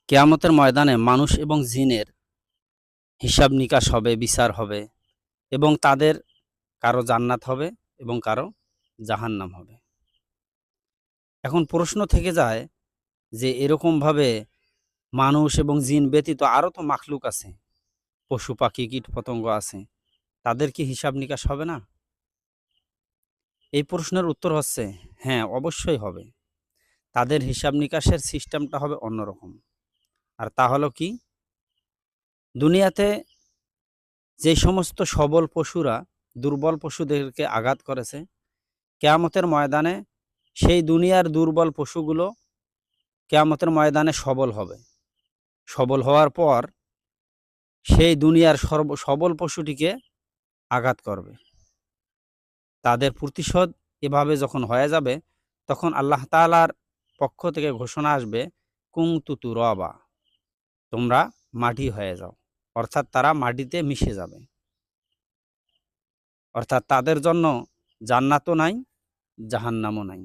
কিয়ামতের ময়দানে মানুষ এবং জিনের হিসাব নিকাশ হবে, বিচার হবে এবং তাদের কারো জান্নাত হবে এবং কারো জাহান্নাম হবে। এখন প্রশ্ন থেকে যায় যে এরকমভাবে মানুষ এবং জিন ব্যতীত আরও তো মাখলুক আছে, পশু পাখি কীট পতঙ্গ আছে, তাদের কি হিসাব নিকাশ হবে না? এই প্রশ্নের উত্তর হচ্ছে হ্যাঁ, অবশ্যই হবে। তাদের হিসাব নিকাশের সিস্টেমটা হবে অন্যরকম। আর তা হলো কি, দুনিয়াতে যে সমস্ত সবল পশুরা দুর্বল পশুদেরকে আঘাত করেছে, কিয়ামতের ময়দানে সেই দুনিয়ার দুর্বল পশুগুলো কিয়ামতের ময়দানে সবল হবে। সবল হওয়ার পর সেই দুনিয়ার সবল পশুটিকে আঘাত করবে। তাদের প্রতিশোধ এভাবে যখন হয়ে যাবে, তখন আল্লাহ তাআলার পক্ষ থেকে ঘোষণা আসবে, কুনতু তুরাবা, তোমরা মাটি হয়ে যাও। অর্থাৎ তারা মাটিতে মিশে যাবে। অর্থাৎ তাদের জন্য জান্নাতও নাই, জাহান্নামও নাই।